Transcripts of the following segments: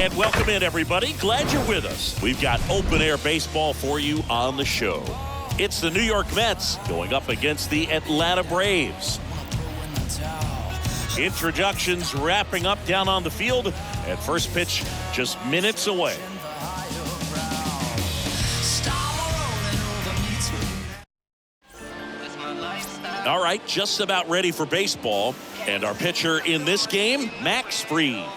And welcome in, everybody. Glad you're with us. We've got open-air baseball for you on the show. It's the New York Mets going up against the Atlanta Braves. Introductions wrapping up down on the field, and first pitch just minutes away. All right, just about ready for baseball. And our pitcher in this game, Max Fried.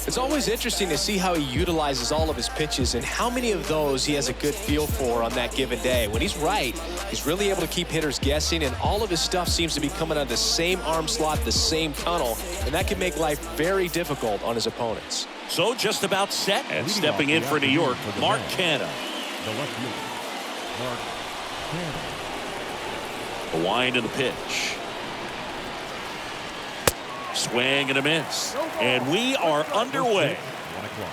It's always interesting to see how he utilizes all of his pitches and how many of those he has a good feel for on that given day. When he's right, he's really able to keep hitters guessing, and all of his stuff seems to be coming out of the same arm slot, the same tunnel, and that can make life very difficult on his opponents. So just about set, and stepping in for New York, Mark Canha. The left fielder, Mark Canha. A wind in the pitch. Swing and a miss. And we are underway. 1 o'clock.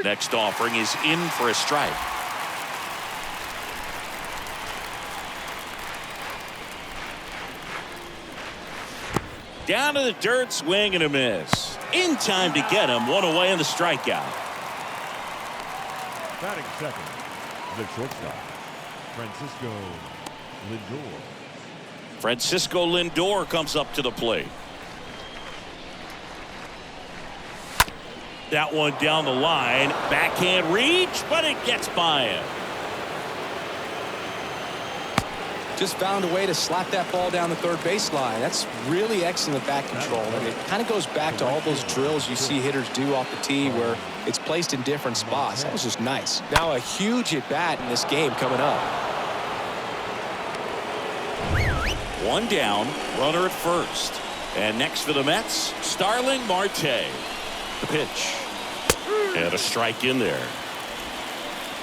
Next offering is in for a strike. Down to the dirt, swing and a miss. In time to get him. One away in the strikeout. Batting second, the shortstop, Francisco Lindor. Francisco Lindor comes up to the plate. That one down the line. Backhand reach, but it gets by him. Just found a way to slap that ball down the third baseline. That's really excellent bat control, and it kind of goes back to all those drills you see hitters do off the tee where it's placed in different spots. That was just nice. Now a huge at bat in this game coming up. One down, runner at first. And next for the Mets, Starling Marte. The pitch. And a strike in there.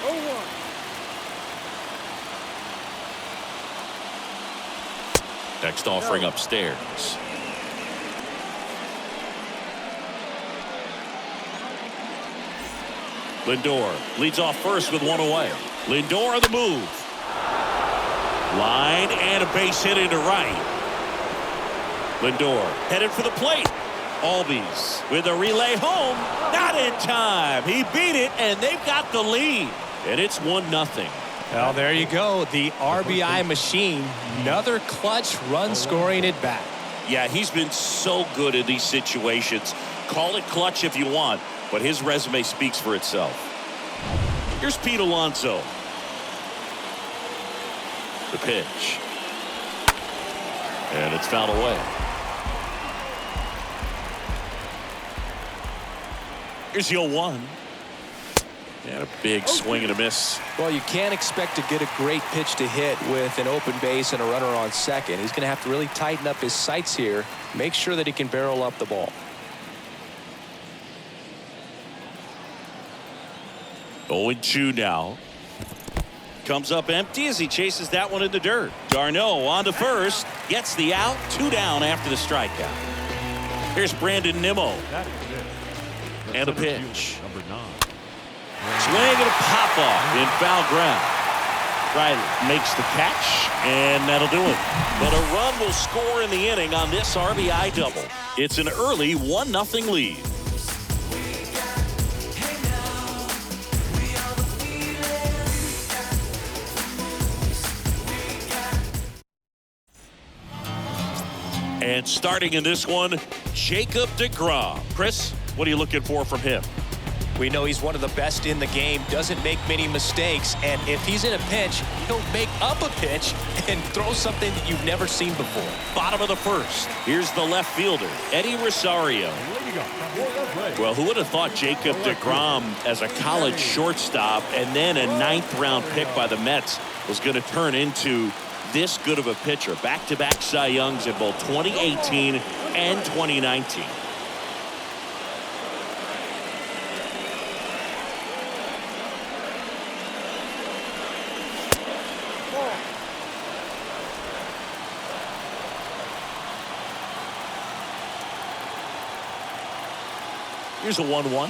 0-1. Next offering upstairs. Lindor leads off first with one away. Lindor on the move. Line and a base hit into right. Lindor headed for the plate. Albies with a relay home. Not in time. He beat it, and they've got the lead. And it's 1-0. Well, there you go. The RBI machine. Another clutch run scoring at bat. Yeah, he's been so good in these situations. Call it clutch if you want, but his resume speaks for itself. Here's Pete Alonso. The pitch. And it's fouled away. Here's the 0-1. And a big swing and a miss. Well, you can't expect to get a great pitch to hit with an open base and a runner on second. He's going to have to really tighten up his sights here. Make sure that he can barrel up the ball. 0-2 now. Comes up empty as he chases that one in the dirt. Darno on to first. Gets the out. 2 down after the strikeout. Here's Brandon Nimmo. That is it. And a center fielder, pitch. Number 9. Swing and a pop off in foul ground. Riley makes the catch, and that'll do it. But a run will score in the inning on this RBI double. It's an early 1-0 lead. And starting in this one, Jacob deGrom. Chris, what are you looking for from him? We know he's one of the best in the game, doesn't make many mistakes, and if he's in a pinch, he'll make up a pitch and throw something that you've never seen before. Bottom of the first. Here's the left fielder, Eddie Rosario. Well, who would have thought Jacob deGrom as a college shortstop and then a 9th-round pick by the Mets was going to turn into this good of a pitcher? Back-to-back Cy Youngs in both 2018 and 2019. Here's a 1-1.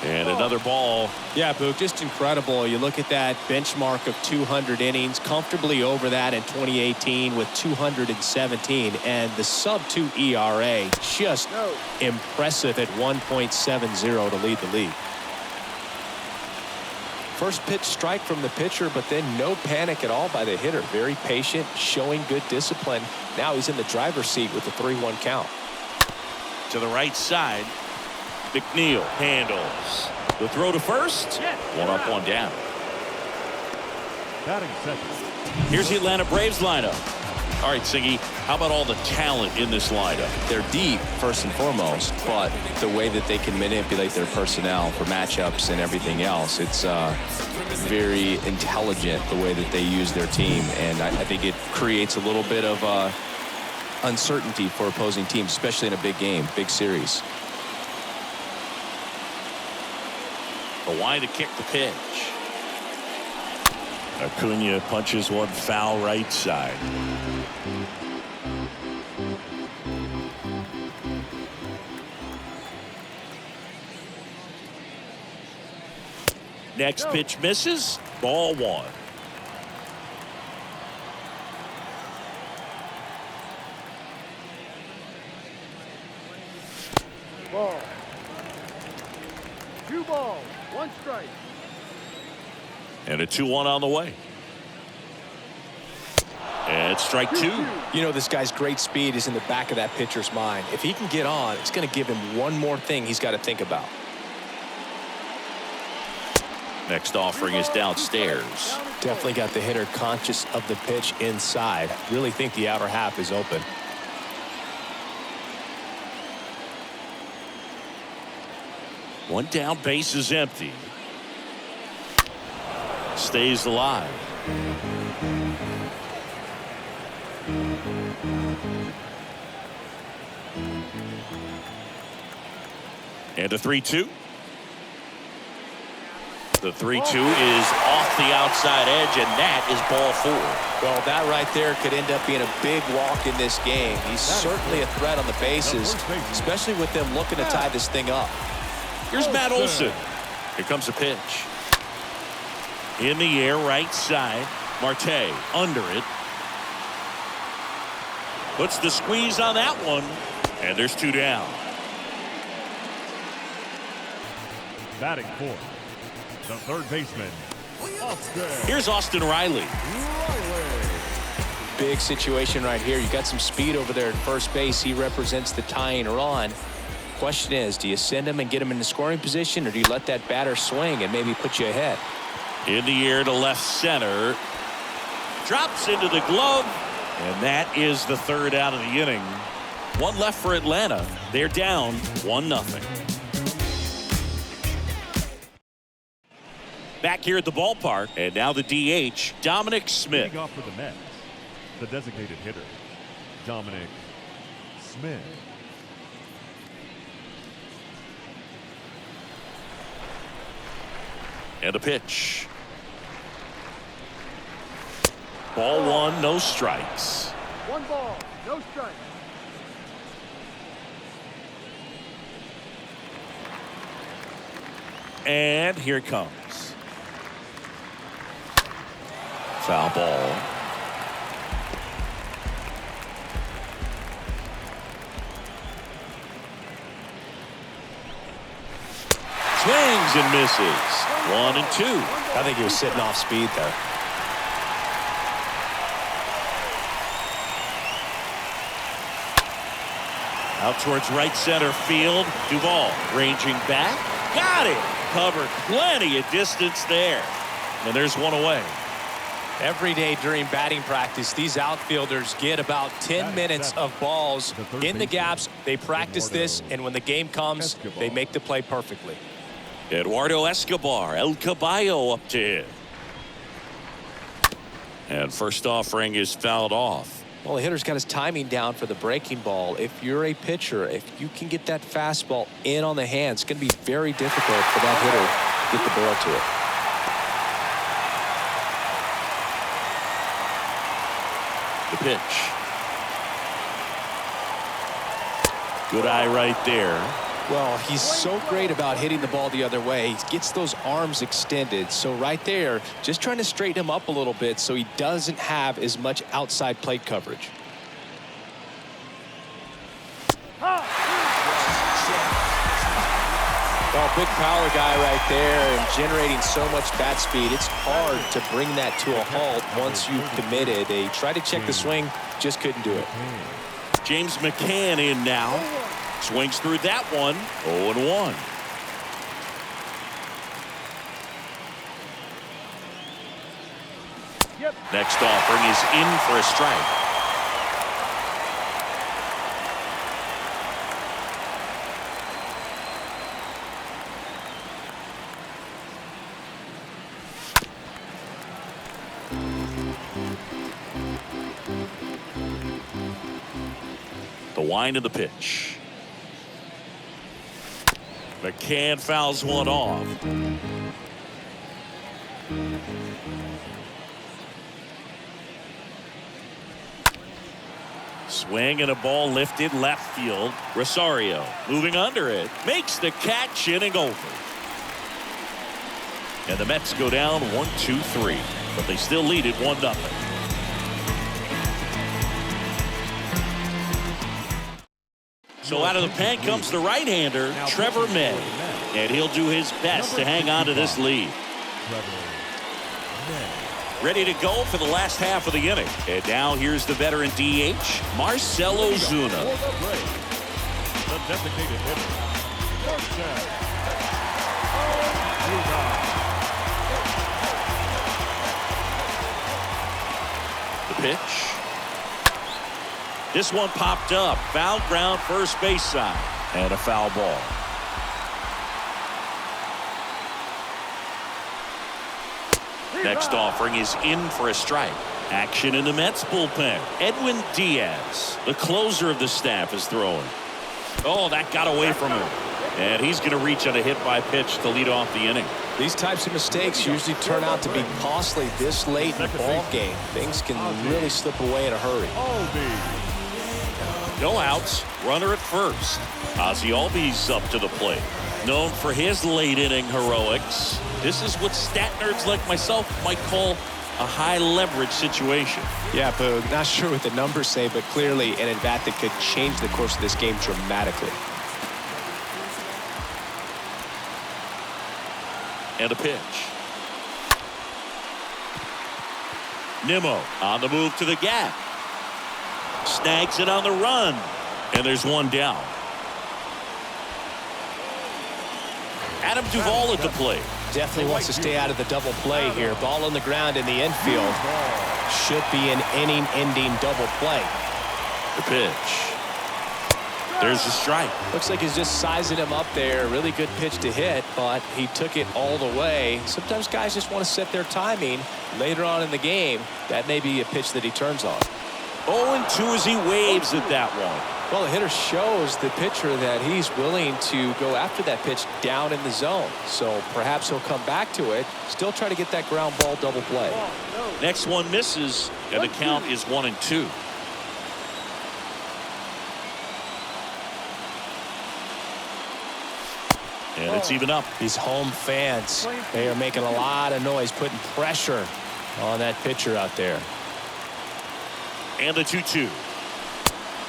And another ball. Yeah, Boog, just incredible. You look at that benchmark of 200 innings, comfortably over that in 2018 with 217. And the sub-2 ERA, just impressive at 1.70 to lead the league. First pitch strike from the pitcher, but then no panic at all by the hitter. Very patient, showing good discipline. Now he's in the driver's seat with the 3-1 count. To the right side. McNeil handles. The throw to first. One up, one down. Batting second. Here's the Atlanta Braves lineup. All right, Siggy, how about all the talent in this lineup? They're deep, first and foremost, but the way that they can manipulate their personnel for matchups and everything else, it's very intelligent the way that they use their team. And I think it creates a little bit of uncertainty for opposing teams, especially in a big game, big series. Kawhi to kick the pitch. Acuna punches one foul right side. Next pitch misses. Ball one. Ball. 2 balls, 1 strike. And a 2-1 on the way. And strike 2. You know, this guy's great speed is in the back of that pitcher's mind. If he can get on, it's going to give him one more thing he's got to think about. Next offering is downstairs. Definitely got the hitter conscious of the pitch inside. Really think the outer half is open. One down, base is empty. Stays alive. And a 3-2. The 3-2 is off the outside edge, and that is ball 4. Well, that right there could end up being a big walk in this game. He's certainly a threat on the bases, especially with them looking to tie this thing up. Here's Matt Olson. Here comes a pitch. In the air, right side. Marte under it. Puts the squeeze on that one. And there's 2 down. Batting fourth, the third baseman, Austin. Here's Austin Riley. Big situation right here. You got some speed over there at first base. He represents the tying run. Question is, do you send him and get him in the scoring position, or do you let that batter swing and maybe put you ahead? In the air to left center. Drops into the glove. And that is the 3rd out of the inning. 1 left for Atlanta. They're down 1-0. Back here at the ballpark, and now the DH, Dominic Smith. Leading off for the Mets, the designated hitter, Dominic Smith. And a pitch. Ball 1, no strikes. 1 ball, no strikes. And here it comes. Foul ball. Swings and misses. 1 and 2. I think he was sitting off speed there. Out towards right center field. Duvall ranging back. Got it. Covered plenty of distance there. And there's 1 away. Every day during batting practice, these outfielders get about 10 minutes of balls in the gaps. They practice this, and when the game comes, they make the play perfectly. Eduardo Escobar, El Caballo up to him. And first offering is fouled off. Well, the hitter's got his timing down for the breaking ball. If you're a pitcher, if you can get that fastball in on the hands, it's going to be very difficult for that hitter to get the ball to it. The pitch. Good eye right there. Well, he's so great about hitting the ball the other way. He gets those arms extended. So right there, just trying to straighten him up a little bit so he doesn't have as much outside plate coverage. Well, big power guy right there and generating so much bat speed. It's hard to bring that to a halt once you've committed. They tried to check the swing, just couldn't do it. James McCann in now. Swings through that one. 0-1. Next offering is in for a strike. The wind of the pitch. McCann fouls one off. Swing and a ball lifted left field. Rosario moving under it. Makes the catch, inning over. And the Mets go down 1-2-3. But they still lead it 1-0. So out of the pen comes the right-hander, Trevor May. And he'll do his best to hang on to this lead. Ready to go for the last half of the inning. And now here's the veteran DH, Marcell Ozuna. The designated hitter. The pitch. This one popped up. Foul ground first base side. And a foul ball. Next offering is in for a strike. Action in the Mets bullpen. Edwin Diaz, the closer of the staff, is throwing. Oh, that got away from him. And he's going to reach on a hit by pitch to lead off the inning. These types of mistakes usually turn out to be costly this late in the ball game. Things can really slip away in a hurry. No outs, runner at first. Ozzie Albies up to the plate. Known for his late inning heroics. This is what stat nerds like myself might call a high leverage situation. Yeah, Boog, not sure what the numbers say, but clearly an at-bat that could change the course of this game dramatically. And a pitch. Nimmo on the move to the gap. Snags it on the run. And there's one down. Adam Duvall at the plate. Definitely wants to stay out of the double play here. Ball on the ground in the infield. Should be an inning-ending double play. The pitch. There's a strike. Looks like he's just sizing him up there. Really good pitch to hit, but he took it all the way. Sometimes guys just want to set their timing later on in the game. That may be a pitch that he turns on. 0-2 as he waves at that one. Well, the hitter shows the pitcher that he's willing to go after that pitch down in the zone. So perhaps he'll come back to it. Still try to get that ground ball double play. Next one misses, and the count is 1-2. And it's even up. These home fans, they are making a lot of noise, putting pressure on that pitcher out there. And the 2-2.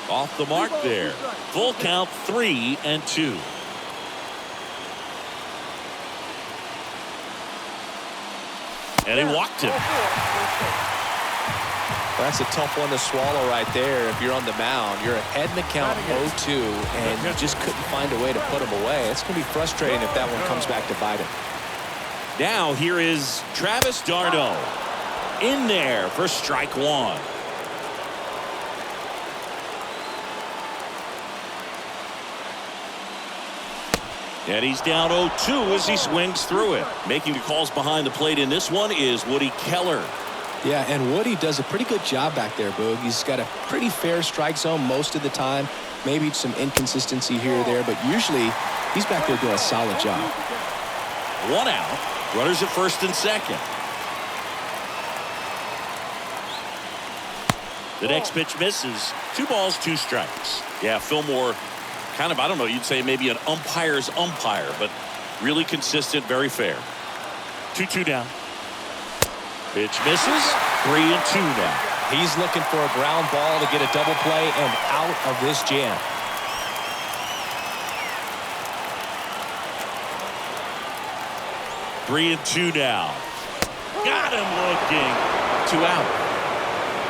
Off the mark there. Full count, 3-2. And he walked him. That's a tough one to swallow right there. If you're on the mound, you're ahead in the count 0-2, and you just couldn't find a way to put him away. It's going to be frustrating if that one comes back to bite him. Now here is Travis d'Arnaud. In there for strike one. And he's down 0-2 as he swings through it. Making the calls behind the plate in this one is Woody Keller. Yeah, and Woody does a pretty good job back there, Boog. He's got a pretty fair strike zone most of the time. Maybe some inconsistency here or there, but usually he's back there doing a solid job. One out. Runners at first and second. The next pitch misses. 2 balls, 2 strikes. Yeah, Fillmore kind of, I don't know, you'd say maybe an umpire's umpire, but really consistent, very fair. 2-2 down. Pitch misses. 3-2 now. He's looking for a ground ball to get a double play and out of this jam. Three and two now. Got him looking. 2 out.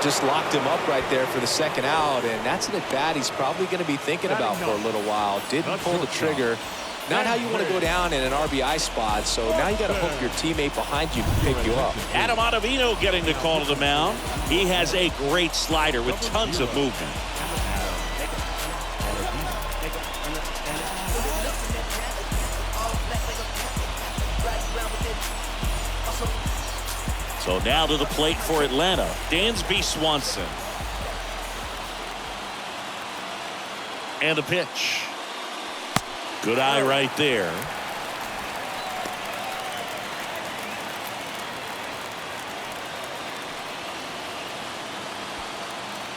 Just locked him up right there for the second out, and that's an at-bat he's probably going to be thinking about for a little while. Didn't pull the trigger. Not how you want to go down in an RBI spot, so now you got to hope your teammate behind you can pick you up. Adam Ottavino getting the call to the mound. He has a great slider with tons of movement. So now to the plate for Atlanta, Dansby Swanson. And the pitch. Good eye right there.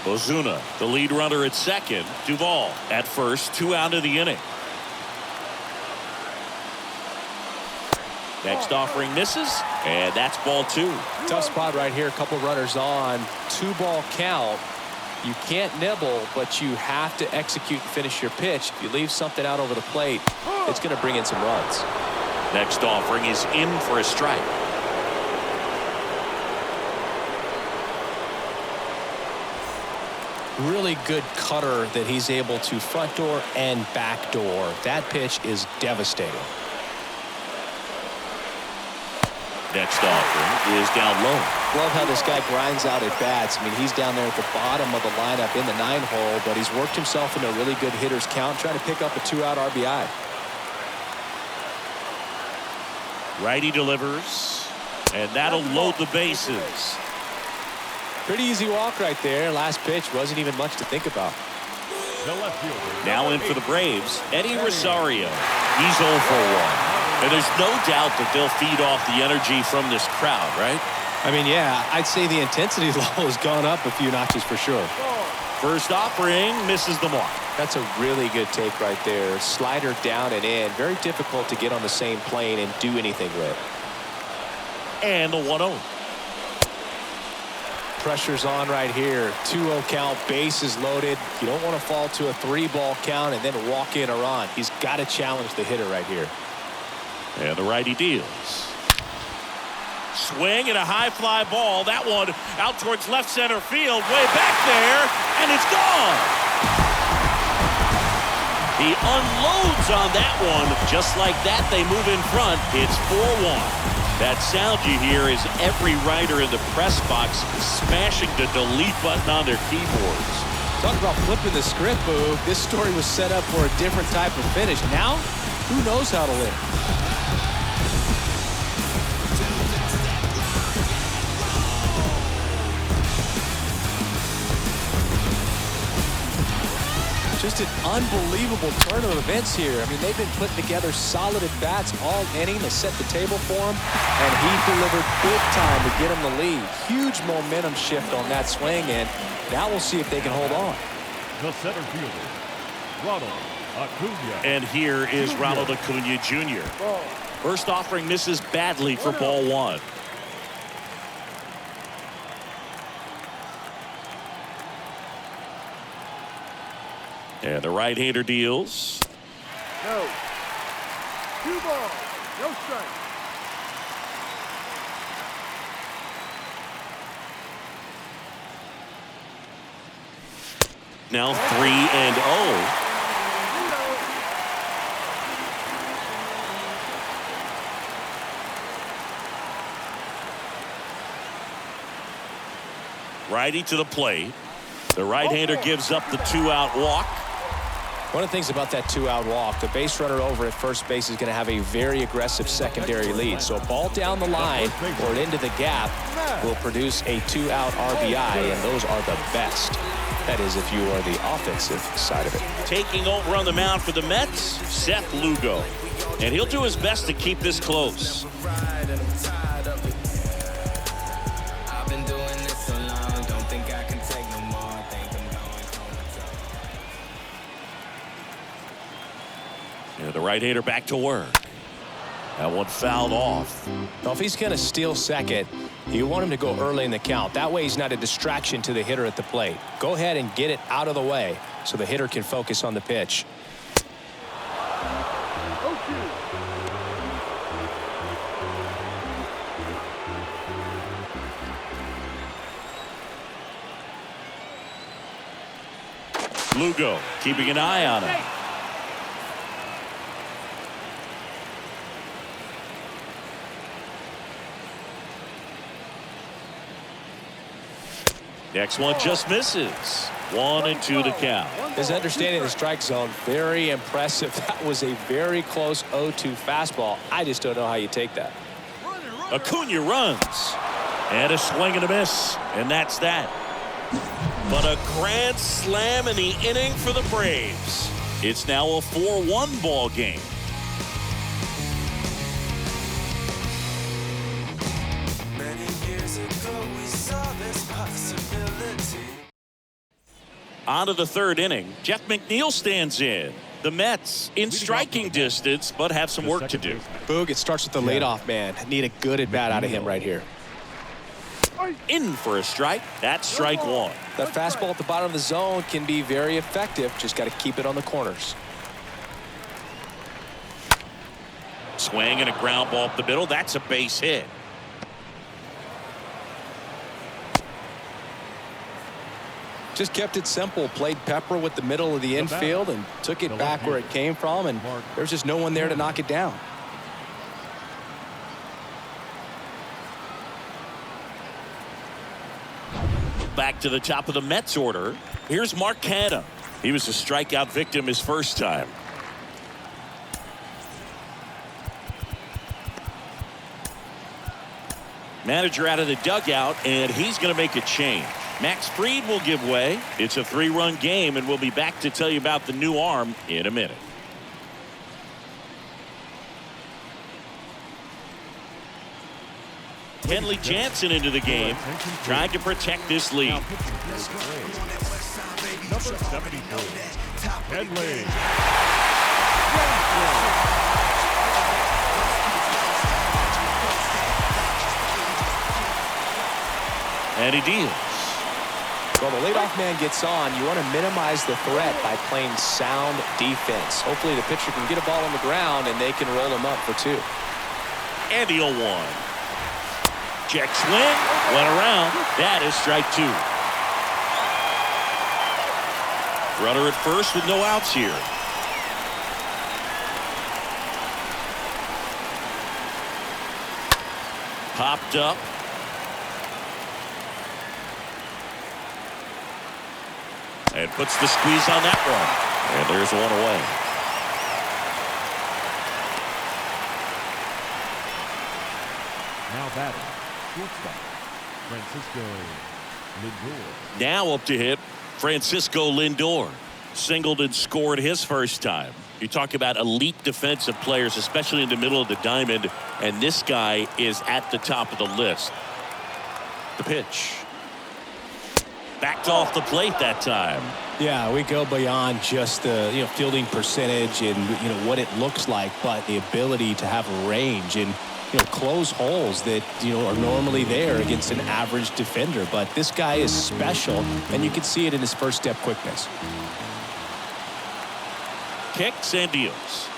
Ozuna, the lead runner at second. Duvall at first, 2 out of the inning. Next offering misses, and that's ball 2. Tough spot right here. A couple runners on. 2-ball count. You can't nibble, but you have to execute and finish your pitch. If you leave something out over the plate, it's going to bring in some runs. Next offering is in for a strike. Really good cutter that he's able to front door and back door. That pitch is devastating. Next offering is down low. Love how this guy grinds out at bats. I mean, he's down there at the bottom of the lineup in the 9-hole, but he's worked himself into a really good hitter's count, trying to pick up a 2-out RBI. Righty delivers, and that'll load the bases. Pretty easy walk right there. Last pitch wasn't even much to think about. The left fielder. Now in for the Braves, Eddie Rosario. He's 0 for 1. And there's no doubt that they'll feed off the energy from this crowd, right? I mean, yeah, I'd say the intensity level has gone up a few notches for sure. First offering misses the mark. That's a really good take right there. Slider down and in. Very difficult to get on the same plane and do anything with. And the 1-0. Pressure's on right here. 2-0 count, bases loaded. You don't want to fall to a 3-ball count and then walk in or on. He's got to challenge the hitter right here. And the righty deals. Swing and a high fly ball. That one out towards left center field. Way back there. And it's gone. He unloads on that one. Just like that, they move in front. It's 4-1. That sound you hear is every writer in the press box smashing the delete button on their keyboards. Talk about flipping the script, Boog. This story was set up for a different type of finish. Now, who knows how to win? Just an unbelievable turn of events here. I mean, they've been putting together solid at-bats all inning to set the table for him, and he delivered big time to get him the lead. Huge momentum shift on that swing, and now we'll see if they can hold on. The center fielder, Ronald Acuna. And here is Ronald Acuna Jr. First offering misses badly for ball 1. And the right-hander deals. No. 2 balls. No strike. Now 3-0. Righty to the plate. The right-hander gives up the 2-out walk. One of the things about that 2-out walk, the base runner over at first base is going to have a very aggressive secondary lead. So a ball down the line or into the gap will produce a 2-out RBI, and those are the best. That is if you are the offensive side of it. Taking over on the mound for the Mets, Seth Lugo. And he'll do his best to keep this close. right-hander back to work. That one fouled off. Now, if he's going to steal second, you want him to go early in the count. That way he's not a distraction to the hitter at the plate. Go ahead and get it out of the way so the hitter can focus on the pitch. Lugo keeping an eye on him. Next one just misses. 1-2 the count. His understanding of the strike zone, very impressive. That was a very close 0-2 fastball. I just don't know how you take that. Acuna runs. And a swing and a miss. And that's that. But a grand slam in the inning for the Braves. It's now a 4-1 ball game. On to the third inning. Jeff McNeil stands in. The Mets in striking distance, but have some work to do. Boog, it starts with the leadoff man. Need a good at-bat out of him right here. In for a strike. That's strike one. That fastball at the bottom of the zone can be very effective. Just got to keep it on the corners. Swing and a ground ball up the middle. That's a base hit. Just kept it simple. Played pepper with the middle of the infield and took it back where it came from, and there's just no one there to knock it down. Back to the top of the Mets order. Here's Mark Canha. He was a strikeout victim his first time. Manager out of the dugout, and he's going to make a change. Max Fried will give way. It's a 3-run game, and we'll be back to tell you about the new arm in a minute. Kenley Jansen into the game, trying to protect this lead. Number 74, Kenley. And he deals. Well, the leadoff man gets on. You want to minimize the threat by playing sound defense. Hopefully the pitcher can get a ball on the ground and they can roll him up for 2. And the 0-1. Check swing. Went around. That is strike 2. Runner at first with no outs here. Popped up. And puts the squeeze on that one. And there's one away. Now batting, shortstop, Francisco Lindor. Now up to hit, Francisco Lindor. Singled and scored his first time. You talk about elite defensive players, especially in the middle of the diamond, and this guy is at the top of the list. The pitch. Backed off the plate that time. Yeah, we go beyond just the fielding percentage and what it looks like, but the ability to have a range and close holes that are normally there against an average defender. But this guy is special, and you can see it in his first step quickness. Kicks and deals.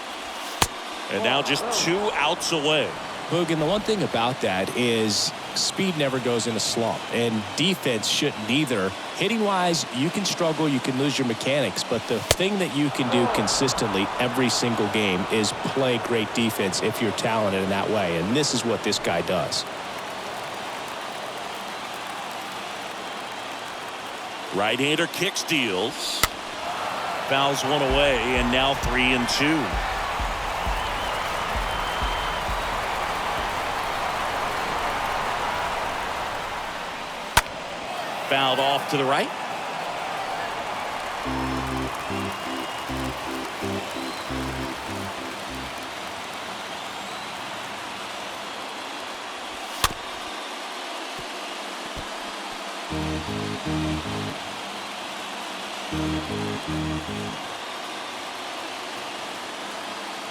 And now just 2 outs away. Boog, and the one thing about that is speed never goes in a slump, and defense shouldn't either. Hitting-wise, you can struggle, you can lose your mechanics, but the thing that you can do consistently every single game is play great defense if you're talented in that way, and this is what this guy does. Right-hander kicks, deals. Fouls one away, and now 3-2. Fouled off to the right.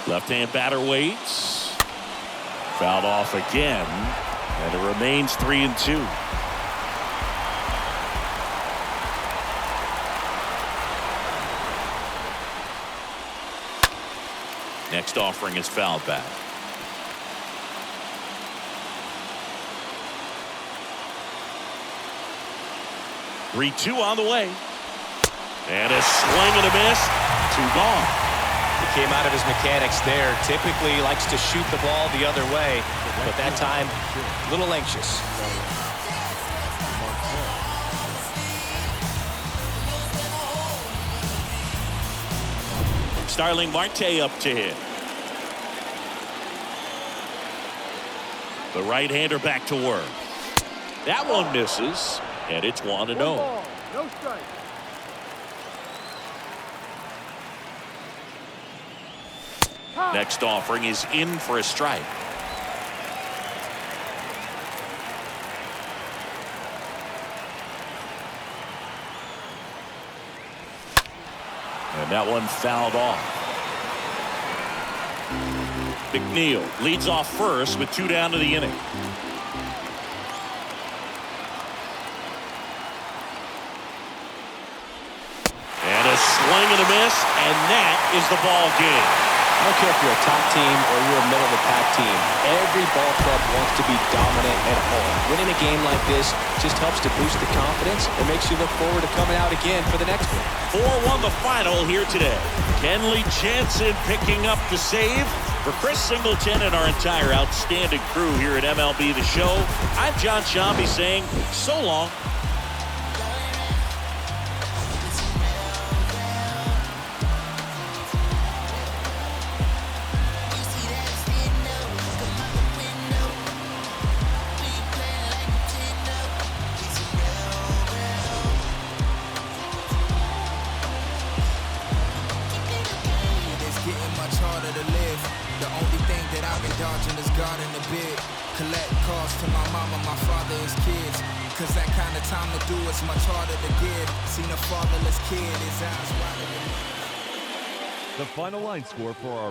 Left-hand batter waits. Fouled off again. And it remains 3-2. Next offering is fouled back. Three-two on the way. And a swing and a miss. Two gone. He came out of his mechanics there. Typically he likes to shoot the ball the other way, but that time a little anxious. Starling Marte up to hit. The right-hander back to work. That one misses, and it's 1-0. No strike. Next offering is in for a strike. And that one fouled off. McNeil leads off first with 2 down to the inning. And a swing and a miss, and that is the ball game. I don't care if you're a top team or you're a middle-of-the-pack team. Every ball club wants to be dominant at home. Winning a game like this just helps to boost the confidence and makes you look forward to coming out again for the next one. 4-1 the final here today. Kenley Jansen picking up the save. For Chris Singleton and our entire outstanding crew here at MLB The Show, I'm John Shambi saying so long. Collect costs to my mama, my father, his kids. Cause that kind of time to do it's much harder to give. Seen a fatherless kid, his eyes wider than... The final line score for our